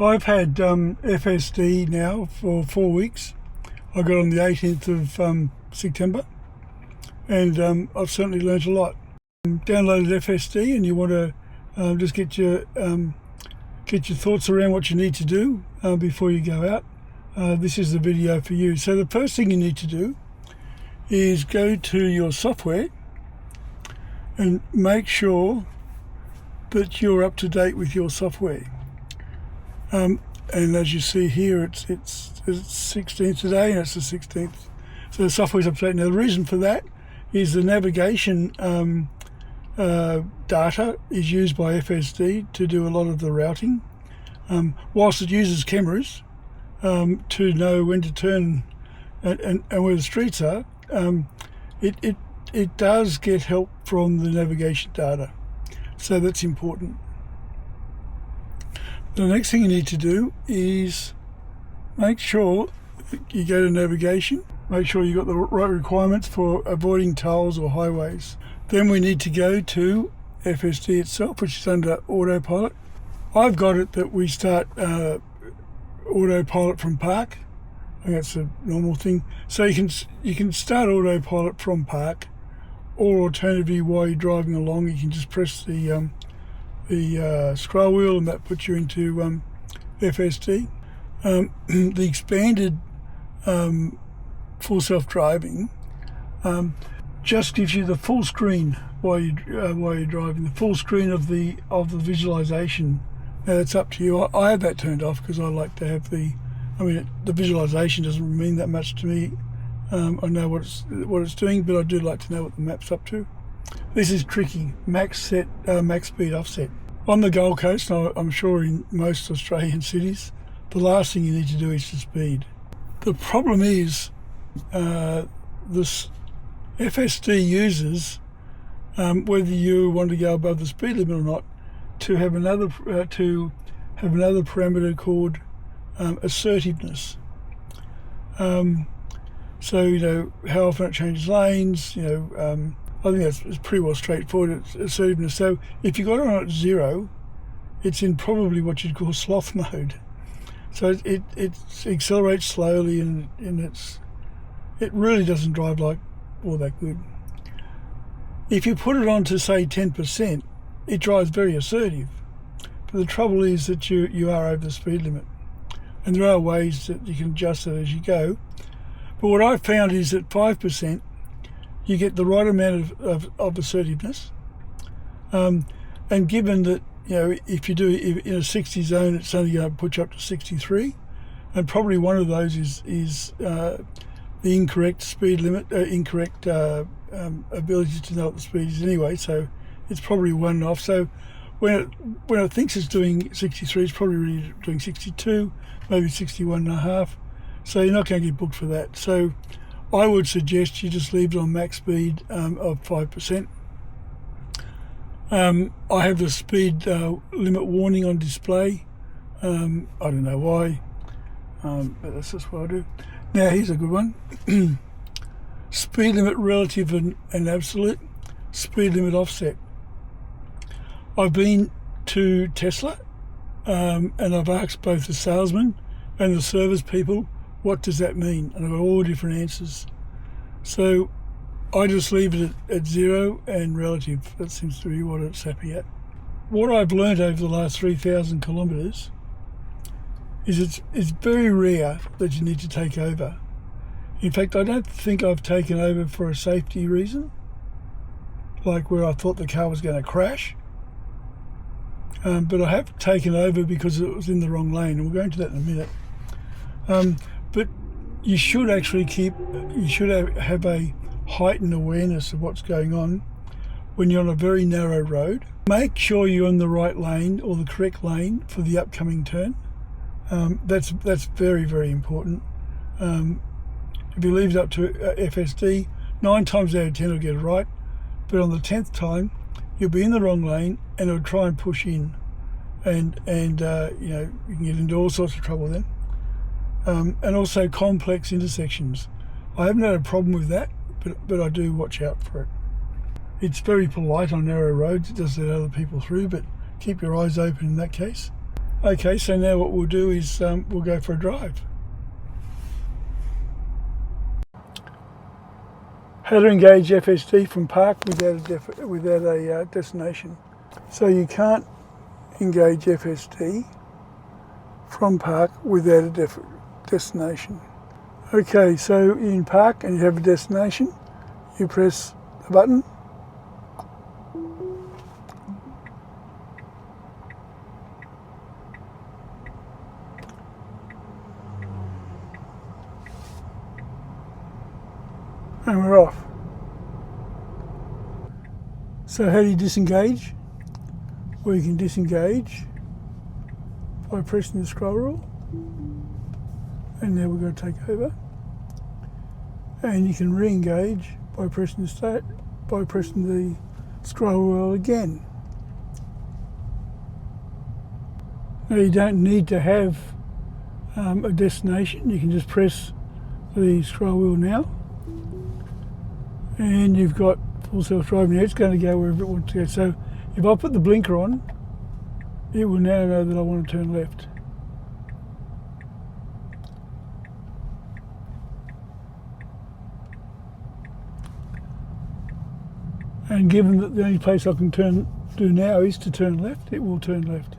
I've had FSD now for 4 weeks. I got on the 18th of September, and I've certainly learnt a lot. Downloaded FSD, and you want to just get your thoughts around what you need to do before you go out. This is the video for you. So the first thing you need to do is go to your software and make sure that you're up to date with your software. And as you see here, it's 16th today, and it's the 16th. So the software's up to date. Now the reason for that is the navigation data is used by FSD to do a lot of the routing. Whilst it uses cameras to know when to turn and where the streets are, it does get help from the navigation data. So that's important. The next thing you need to do is make sure you go to navigation, make sure you've got the right requirements for avoiding tolls or highways. Then we need to go to FSD itself, which is under autopilot. I've got it that we start autopilot from park. I think that's a normal thing. So you can start autopilot from park, or alternatively while you're driving along you can just press the scroll wheel, and that puts you into FSD. The expanded full self-driving just gives you the full screen while you're driving, the full screen of the visualization. Now that's up to you. I have that turned off because I like to have the visualization doesn't mean that much to me. I know what it's doing, but I do like to know what the map's up to. This is tricky. Max speed offset. On the Gold Coast, and I'm sure in most Australian cities, the last thing you need to do is to speed. The problem is this FSD uses, whether you want to go above the speed limit or not, to have another parameter called assertiveness. So you know how often it changes lanes. I think it's pretty well straightforward. It's assertiveness. So if you got it on at 0, it's in probably what you'd call sloth mode. So it accelerates slowly, and it really doesn't drive like all that good. If you put it on to say 10%, it drives very assertive. But the trouble is that you are over the speed limit, and there are ways that you can adjust it as you go. But what I've found is that 5%, you get the right amount of assertiveness. And given that, if you do in a 60 zone, it's only going to put you up to 63, and probably one of those is the incorrect speed limit, incorrect ability to know what the speed is anyway. So it's probably one off. So when it thinks it's doing 63, it's probably really doing 62, maybe 61 and a half. So you're not going to get booked for that. So I would suggest you just leave it on max speed of 5%. I have the speed limit warning on display. I don't know why, but that's just what I do. Now here's a good one. Speed limit relative and absolute, speed limit offset. I've been to Tesla and I've asked both the salesman and the service people, what does that mean? And I've got all different answers. So I just leave it at 0 and relative. That seems to be what it's happy at. What I've learned over the last 3,000 kilometres is it's very rare that you need to take over. In fact, I don't think I've taken over for a safety reason, like where I thought the car was going to crash. But I have taken over because it was in the wrong lane, and we'll go into that in a minute. But you should actually have a heightened awareness of what's going on when you're on a very narrow road. Make sure you're in the right lane or the correct lane for the upcoming turn. That's very, very important. If you leave it up to FSD, 9 times out of 10 it'll get it right, but on the 10th time you'll be in the wrong lane and it'll try and push in, and you can get into all sorts of trouble then. And also complex intersections. I haven't had a problem with that, but I do watch out for it. It's very polite on narrow roads. It does let other people through, but keep your eyes open in that case. Okay, so now what we'll do is we'll go for a drive. How to engage FSD from park without a destination. So you can't engage FSD from park without a destination. Okay, so in park and you have a destination, you press the button. And we're off. So how do you disengage? Well, you can disengage by pressing the scroll wheel, and now we're going to take over. And you can re-engage by pressing the scroll wheel again. Now you don't need to have a destination. You can just press the scroll wheel now, and you've got full self-driving. Now it's going to go wherever it wants to go. So if I put the blinker on, it will now know that I want to turn left. And given that the only place I can do now is to turn left, it will turn left.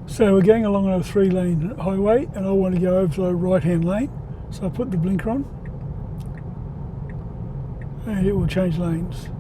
So we're going along on a 3-lane highway and I want to go over to the right-hand lane. So I put the blinker on and it will change lanes.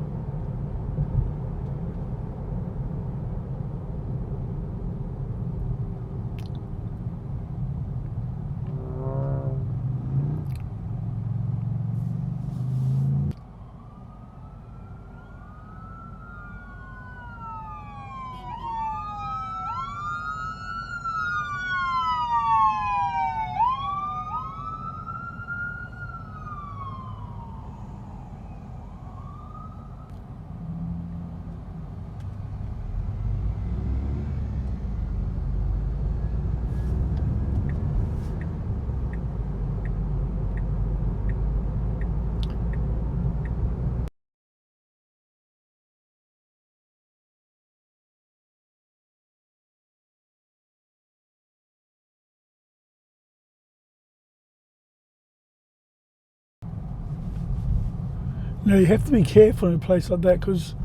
Now you have to be careful in a place like that because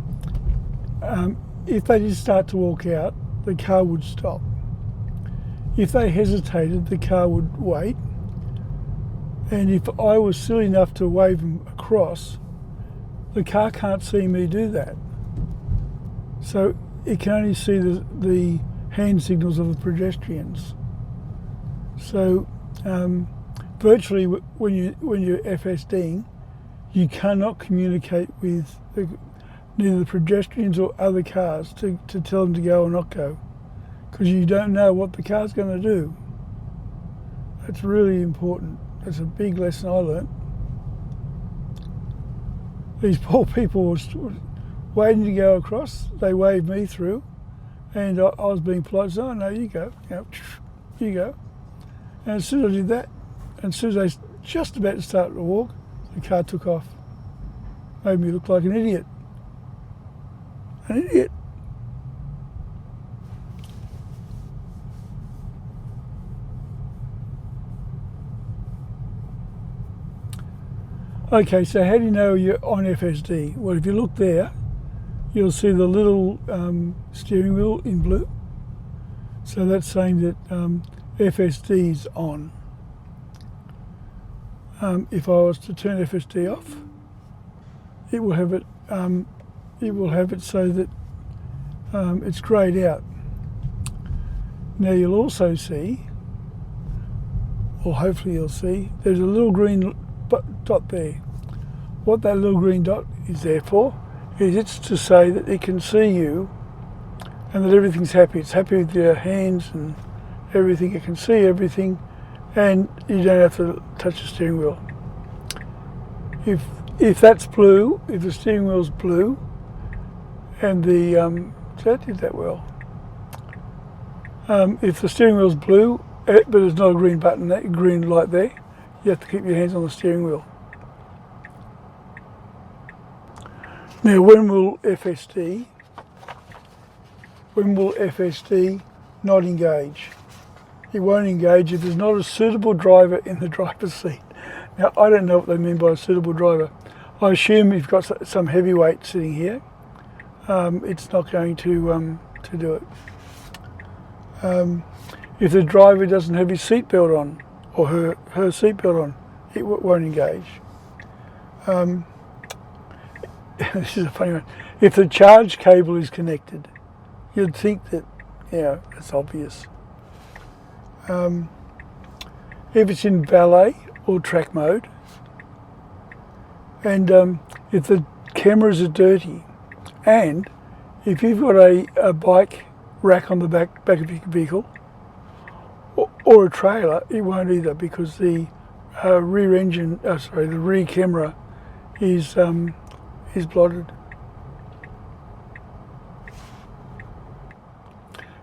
if they did start to walk out, the car would stop. If they hesitated, the car would wait. And if I was silly enough to wave them across, the car can't see me do that. So it can only see the hand signals of the pedestrians. So virtually when you're FSDing, you cannot communicate with neither the pedestrians or other cars to tell them to go or not go, because you don't know what the car's going to do. That's really important. That's a big lesson I learnt. These poor people were waiting to go across. They waved me through, and I was being polite. So, oh, no, you go. You go. And as soon as I did that, and as soon as they just about to start to walk, the car took off. Made me look like an idiot. An idiot. Okay, so how do you know you're on FSD? Well, if you look there, you'll see the little steering wheel in blue. So that's saying that FSD is on. If I was to turn FSD off, it will have it. It will have it so that it's greyed out. Now you'll also see, or hopefully you'll see, there's a little green dot there. What that little green dot is there for is it's to say that it can see you and that everything's happy. It's happy with your hands and everything. It can see everything and you don't have to touch the steering wheel. If that's blue, if the steering wheel's blue, and the so that did that well. If the steering wheel's blue, but there's not a green button, that green light there, you have to keep your hands on the steering wheel. Now, when will FSD not engage? It won't engage if there's not a suitable driver in the driver's seat. Now, I don't know what they mean by a suitable driver. I assume you've got some heavyweight sitting here. It's not going to do it. If the driver doesn't have his seatbelt on, or her seatbelt on, it won't engage. This is a funny one. If the charge cable is connected, you'd think that, it's obvious. If it's in valet or track mode, and if the cameras are dirty, and if you've got a bike rack on the back of your vehicle, or a trailer, it won't either, because the rear camera is blotted.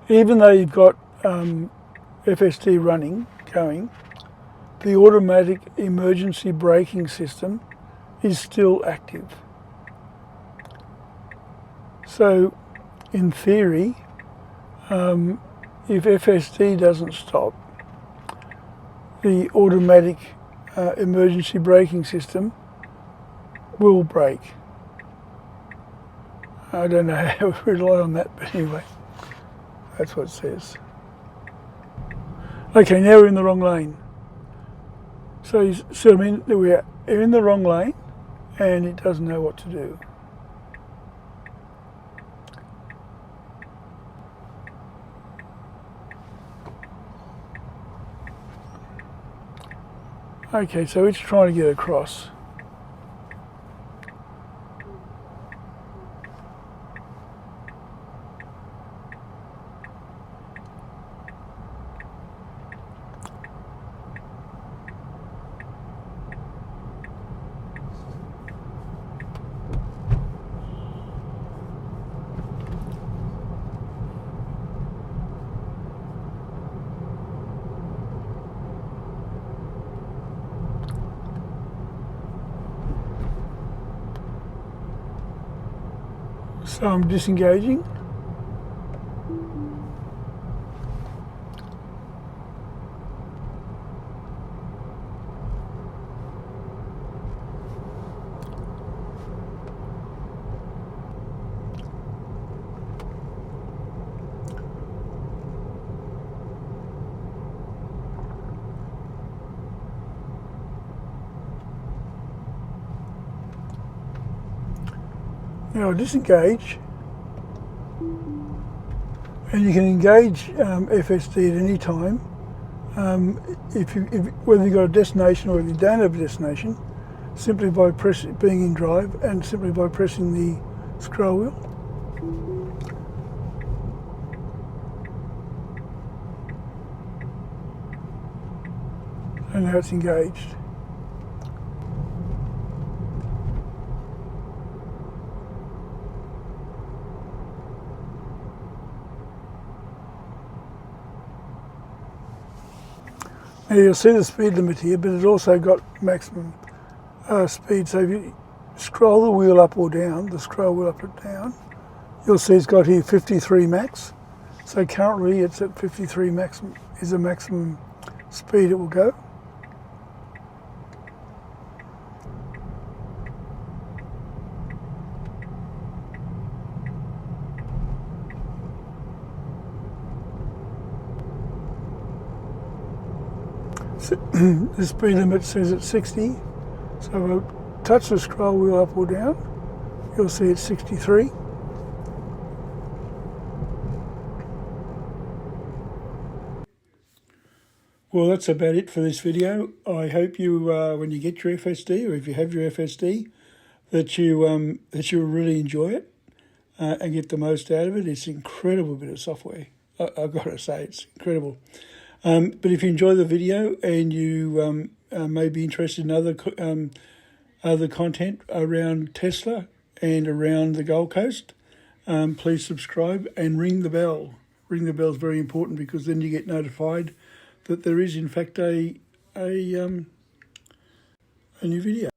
Even though you've got FSD going, the automatic emergency braking system is still active. So, in theory, if FSD doesn't stop, the automatic emergency braking system will brake. I don't know how to rely on that, but anyway, that's what it says. Okay, now we're in the wrong lane. So I mean, we're in the wrong lane, and it doesn't know what to do. Okay, so it's trying to get across. So I'm disengaging. Now I'll disengage, and you can engage FSD at any time. Whether you've got a destination or if you don't have a destination, simply by being in drive and simply by pressing the scroll wheel. And now it's engaged. Now you'll see the speed limit here, but it's also got maximum speed. So if you scroll the wheel up or down, the scroll wheel up or down, you'll see it's got here 53 max. So currently it's at 53 maximum, is the maximum speed it will go. The speed limit says it's 60, so if I touch the scroll wheel up or down, you'll see it's 63. Well, that's about it for this video. I hope you, when you get your FSD, or if you have your FSD, that you really enjoy it and get the most out of it. It's an incredible bit of software. I've got to say, it's incredible. But if you enjoy the video and you may be interested in other content around Tesla and around the Gold Coast, please subscribe and ring the bell. Ring the bell is very important, because then you get notified that there is in fact a new video.